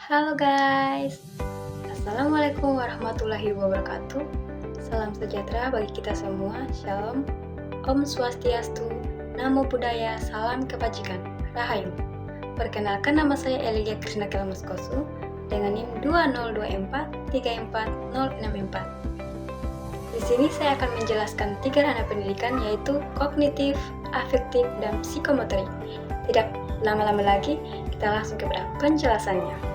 Halo guys, Assalamualaikum warahmatullahi wabarakatuh. Salam sejahtera bagi kita semua. Shalom, Om Swastiastu, Namo Buddhaya, Salam Kebajikan, Rahayu. Perkenalkan, nama saya Elijah Krishna Kelmuskosu dengan NIM 202434064. Di sini saya akan menjelaskan 3 ranah pendidikan, yaitu kognitif, afektif, dan psikomotorik. Tidak lama-lama lagi, kita langsung kepada penjelasannya.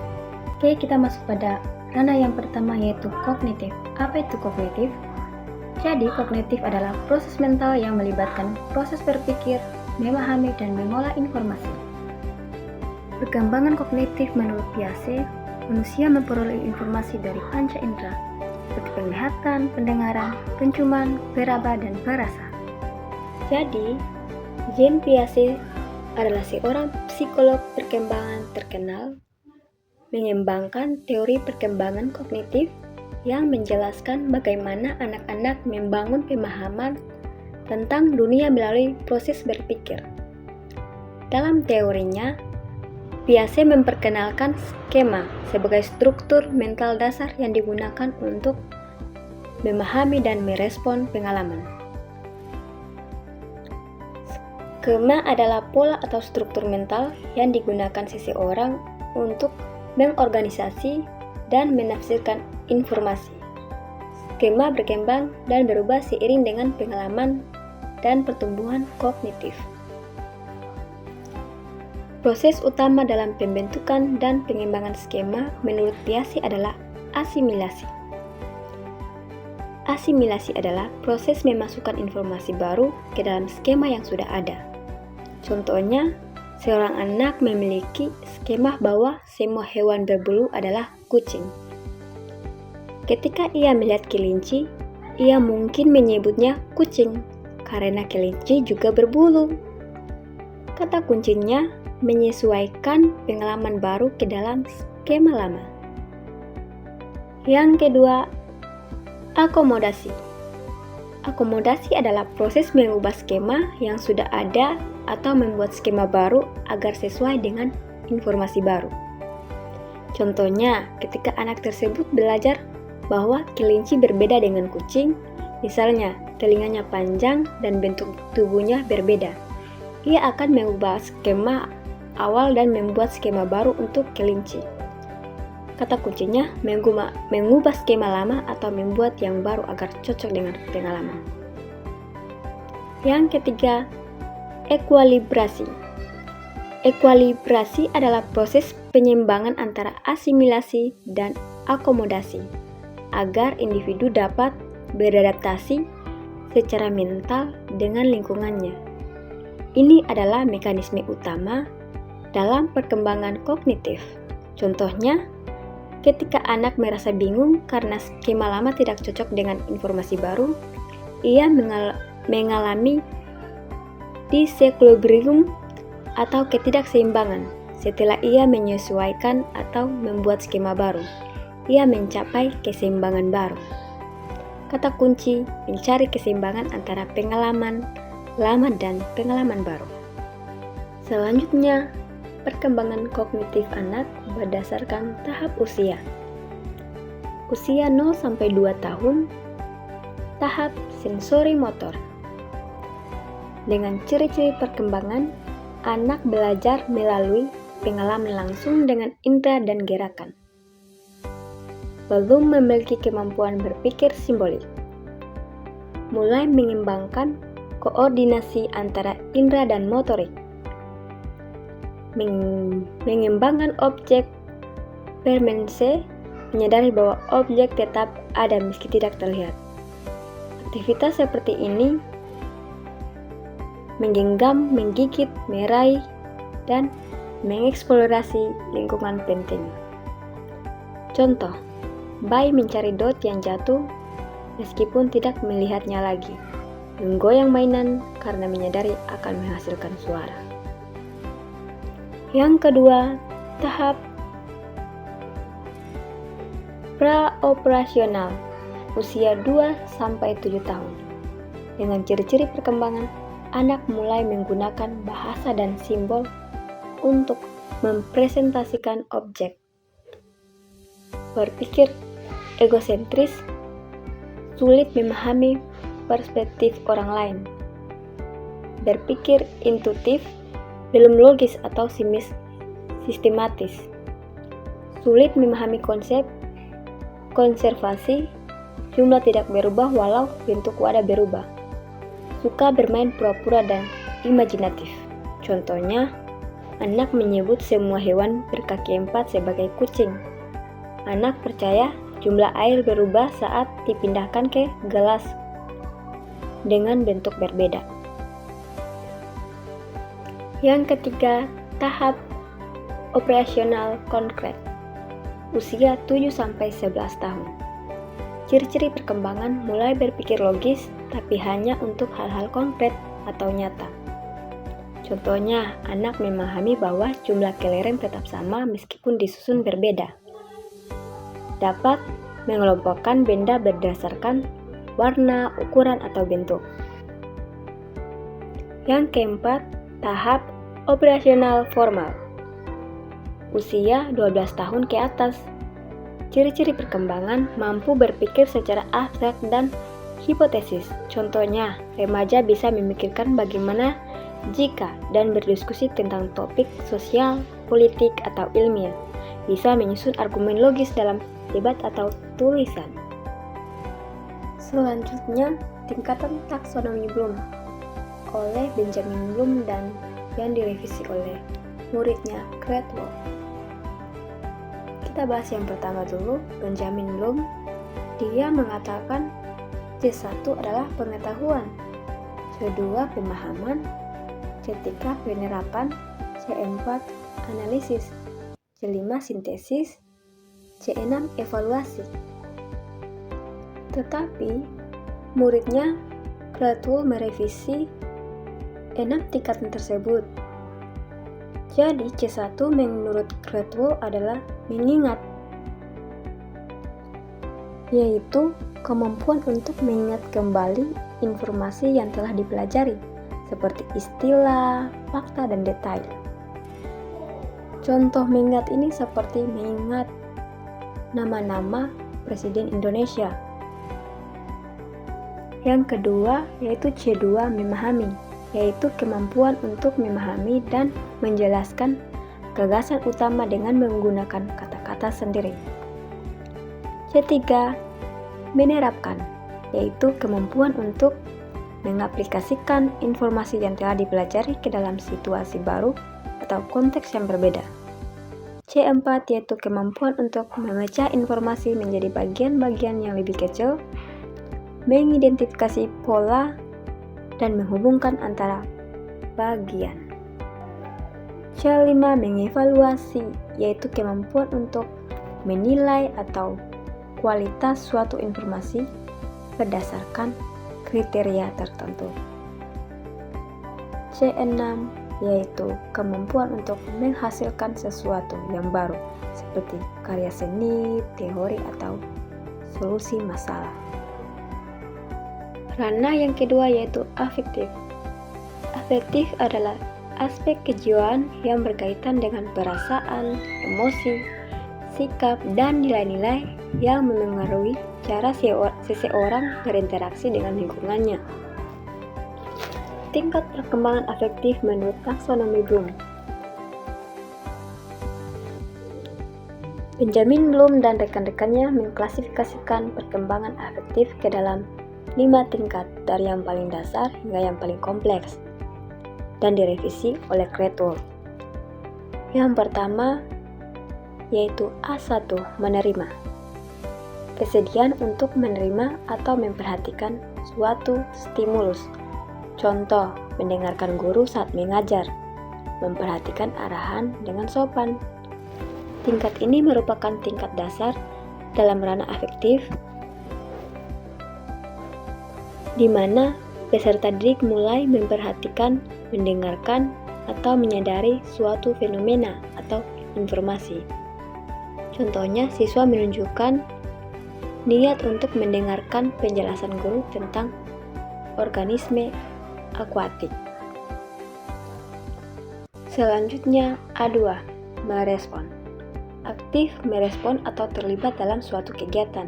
Oke, kita masuk pada ranah yang pertama, yaitu kognitif. Apa itu kognitif? Jadi, kognitif adalah proses mental yang melibatkan proses berpikir, memahami, dan mengolah informasi. Perkembangan kognitif menurut Piaget, manusia memperoleh informasi dari panca indera, seperti penglihatan, pendengaran, penciuman, peraba, dan perasa. Jadi, Jean Piaget adalah seorang psikolog perkembangan terkenal, mengembangkan teori perkembangan kognitif yang menjelaskan bagaimana anak-anak membangun pemahaman tentang dunia melalui proses berpikir. Dalam teorinya, Piaget memperkenalkan skema sebagai struktur mental dasar yang digunakan untuk memahami dan merespon pengalaman. Skema adalah pola atau struktur mental yang digunakan seseorang untuk mengorganisasi dan menafsirkan informasi. Skema berkembang dan berubah seiring dengan pengalaman dan pertumbuhan kognitif. Proses utama dalam pembentukan dan pengembangan skema menurut Piaget adalah asimilasi. Asimilasi adalah proses memasukkan informasi baru ke dalam skema yang sudah ada. Contohnya, seorang anak memiliki skema bahwa semua hewan berbulu adalah kucing. Ketika ia melihat kelinci, ia mungkin menyebutnya kucing karena kelinci juga berbulu. Kata kuncinya menyesuaikan pengalaman baru ke dalam skema lama. Yang kedua, akomodasi. Akomodasi adalah proses mengubah skema yang sudah ada atau membuat skema baru agar sesuai dengan informasi baru. Contohnya, ketika anak tersebut belajar bahwa kelinci berbeda dengan kucing, misalnya telinganya panjang dan bentuk tubuhnya berbeda, ia akan mengubah skema awal dan membuat skema baru untuk kelinci. Kata kuncinya mengubah skema lama atau membuat yang baru agar cocok dengan pengalaman. Yang ketiga, ekuilibrasi. Ekuilibrasi adalah proses penyimbangan antara asimilasi dan akomodasi agar individu dapat beradaptasi secara mental dengan lingkungannya. Ini adalah mekanisme utama dalam perkembangan kognitif. Contohnya, ketika anak merasa bingung karena skema lama tidak cocok dengan informasi baru, ia mengalami disequilibrium atau ketidakseimbangan. Setelah ia menyesuaikan atau membuat skema baru, ia mencapai keseimbangan baru. Kata kunci mencari keseimbangan antara pengalaman lama dan pengalaman baru. Selanjutnya, perkembangan kognitif anak berdasarkan tahap usia. Usia 0-2 tahun, tahap sensori motor. Dengan ciri-ciri perkembangan, anak belajar melalui pengalaman langsung dengan indera dan gerakan. Belum memiliki kemampuan berpikir simbolik. Mulai mengembangkan koordinasi antara indera dan motorik. Mengembangkan objek permense, menyadari bahwa objek tetap ada meski tidak terlihat. Aktivitas seperti ini menggenggam, menggigit, meraih, dan mengeksplorasi lingkungan penting. Contoh, bayi mencari dot yang jatuh meskipun tidak melihatnya lagi, menggoyang mainan karena menyadari akan menghasilkan suara. Yang kedua, tahap praoperasional, usia 2-7 tahun. Dengan ciri-ciri perkembangan, anak mulai menggunakan bahasa dan simbol untuk mempresentasikan objek. berpikir egosentris, sulit memahami perspektif orang lain, berpikir intuitif, belum logis atau sistematis, sulit memahami konsep, konservasi, jumlah tidak berubah walau bentuk wadah berubah, suka bermain pura-pura dan imajinatif. Contohnya, anak menyebut semua hewan berkaki 4 sebagai kucing. Anak percaya jumlah air berubah saat dipindahkan ke gelas dengan bentuk berbeda. Yang ketiga, tahap operasional konkret. Usia 7-11 tahun. Ciri-ciri perkembangan mulai berpikir logis tapi hanya untuk hal-hal konkret atau nyata. Contohnya, anak memahami bahwa jumlah kelereng tetap sama meskipun disusun berbeda. Dapat mengelompokkan benda berdasarkan warna, ukuran, atau bentuk. Yang keempat, tahap operasional formal. Usia 12 tahun ke atas. Ciri-ciri perkembangan mampu berpikir secara abstrak dan hipotesis. Contohnya, remaja bisa memikirkan bagaimana jika dan berdiskusi tentang topik sosial, politik, atau ilmiah. Bisa menyusun argumen logis dalam debat atau tulisan. Selanjutnya, tingkatan taksonomi Bloom oleh Benjamin Bloom dan yang direvisi oleh muridnya Cradwell. Kita bahas yang pertama dulu, Benjamin Bloom. Dia mengatakan C1 adalah pengetahuan, C2 pemahaman, C3 penerapan, C4 analisis, C5 sintesis, C6 evaluasi. Tetapi muridnya Cradwell merevisi 6 tingkatan tersebut. Jadi C1 menurut Cradwell adalah mengingat, yaitu kemampuan untuk mengingat kembali informasi yang telah dipelajari, seperti istilah, fakta, dan detail. Contoh mengingat ini seperti mengingat nama-nama Presiden Indonesia. Yang kedua yaitu C2 memahami, yaitu kemampuan untuk memahami dan menjelaskan gagasan utama dengan menggunakan kata-kata sendiri. C3 menerapkan, yaitu kemampuan untuk mengaplikasikan informasi yang telah dipelajari ke dalam situasi baru atau konteks yang berbeda. C4 yaitu kemampuan untuk memecah informasi menjadi bagian-bagian yang lebih kecil, mengidentifikasi pola, dan menghubungkan antara bagian. C5 mengevaluasi, yaitu kemampuan untuk menilai atau kualitas suatu informasi berdasarkan kriteria tertentu. C6 yaitu kemampuan untuk menghasilkan sesuatu yang baru seperti karya seni, teori, atau solusi masalah. Ranah yang kedua yaitu afektif. Afektif adalah aspek kejiwaan yang berkaitan dengan perasaan, emosi, sikap, dan nilai-nilai yang memengaruhi cara seseorang berinteraksi dengan lingkungannya. Tingkat perkembangan afektif menurut taksonomi Bloom. Benjamin Bloom dan rekan-rekannya mengklasifikasikan perkembangan afektif ke dalam 5 tingkat, dari yang paling dasar hingga yang paling kompleks, dan direvisi oleh Cradwell. Yang pertama yaitu A1, menerima. Kesediaan untuk menerima atau memperhatikan suatu stimulus. Contoh, mendengarkan guru saat mengajar, memperhatikan arahan dengan sopan. Tingkat ini merupakan tingkat dasar dalam ranah afektif, di mana peserta didik mulai memperhatikan, mendengarkan, atau menyadari suatu fenomena atau informasi. Contohnya, siswa menunjukkan niat untuk mendengarkan penjelasan guru tentang organisme akuatik. Selanjutnya, A2, merespon. aktif merespon atau terlibat dalam suatu kegiatan.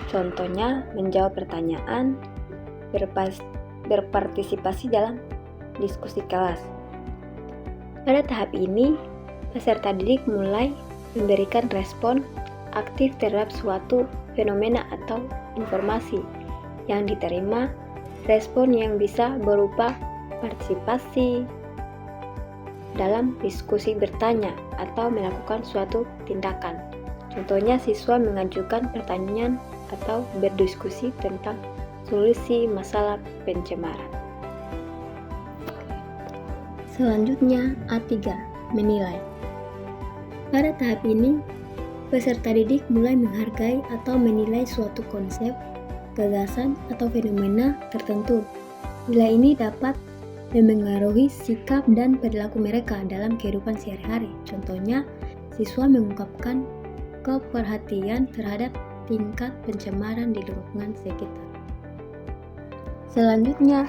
Contohnya, menjawab pertanyaan, berpartisipasi dalam diskusi kelas. Pada tahap ini, peserta didik mulai memberikan respon aktif terhadap suatu fenomena atau informasi yang diterima, respon yang bisa berupa partisipasi dalam diskusi, bertanya, atau melakukan suatu tindakan. Contohnya, siswa mengajukan pertanyaan atau berdiskusi tentang solusi masalah pencemaran. Selanjutnya, A3, menilai. Pada tahap ini, peserta didik mulai menghargai atau menilai suatu konsep, gagasan, atau fenomena tertentu. Nilai ini dapat memengaruhi sikap dan perilaku mereka dalam kehidupan sehari-hari. Contohnya, siswa mengungkapkan keperhatian terhadap tingkat pencemaran di lingkungan sekitar. Selanjutnya,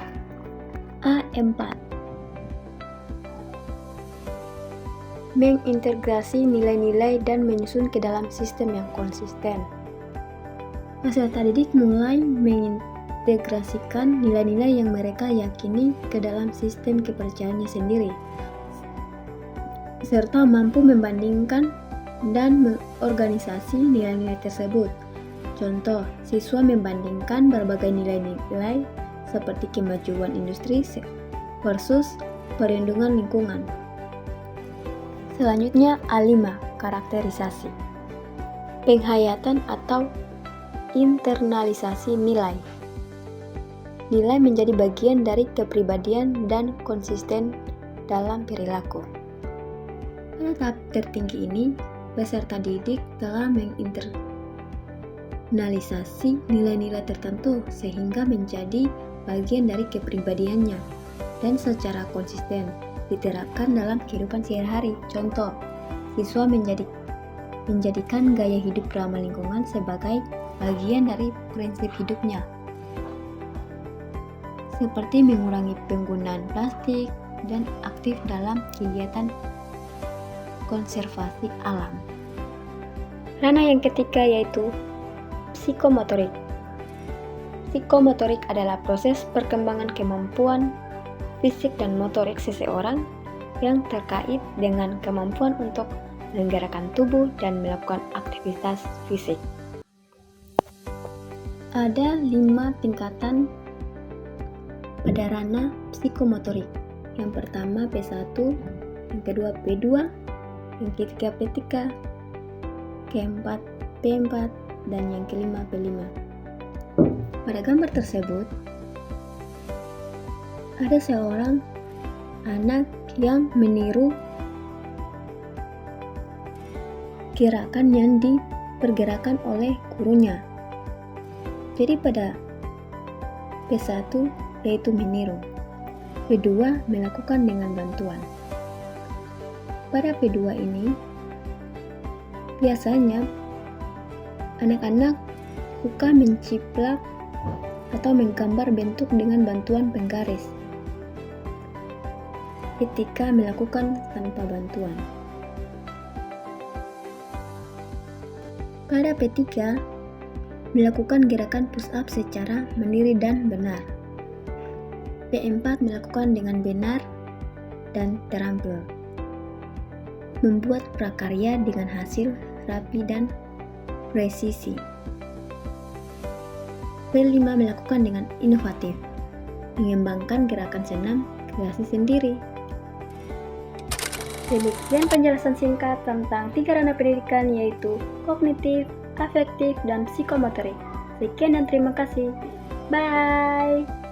A4, mengintegrasi nilai-nilai dan menyusun ke dalam sistem yang konsisten. Peserta didik mulai mengintegrasikan nilai-nilai yang mereka yakini ke dalam sistem kepercayaannya sendiri, serta mampu membandingkan dan mengorganisasi nilai-nilai tersebut. Contoh, siswa membandingkan berbagai nilai-nilai seperti kemajuan industri versus perlindungan lingkungan. Selanjutnya, A5, karakterisasi. Penghayatan atau internalisasi nilai. Nilai menjadi bagian dari kepribadian dan konsisten dalam perilaku. Pada tahap tertinggi ini, peserta didik telah menginternalisasi nilai-nilai tertentu sehingga menjadi bagian dari kepribadiannya dan secara konsisten diterapkan dalam kehidupan sehari-hari. Contoh, siswa menjadikan gaya hidup ramah lingkungan sebagai bagian dari prinsip hidupnya, seperti mengurangi penggunaan plastik dan aktif dalam kegiatan konservasi alam. Ranah yang ketiga yaitu psikomotorik. Psikomotorik adalah proses perkembangan kemampuan fisik dan motorik seseorang yang terkait dengan kemampuan untuk menggerakkan tubuh dan melakukan aktivitas fisik. Ada 5 tingkatan pada ranah psikomotorik. Yang pertama P1, yang kedua P2, yang ketiga P3, keempat P4, dan yang kelima P5. Pada gambar tersebut, ada seorang anak yang meniru gerakan yang dipergerakan oleh gurunya. Jadi pada P1 yaitu meniru, P2 melakukan dengan bantuan. Pada P2 ini, biasanya anak-anak suka menciplak atau menggambar bentuk dengan bantuan penggaris ketika melakukan tanpa bantuan. Pada P3, melakukan gerakan push up secara mandiri dan benar. P4 melakukan dengan benar dan terampil. Membuat prakarya dengan hasil rapi dan presisi. P5 melakukan dengan inovatif, mengembangkan gerakan senam kreasi sendiri. Demikian penjelasan singkat tentang 3 ranah pendidikan yaitu kognitif, afektif, dan psikomotorik. Sekian dan terima kasih. Bye!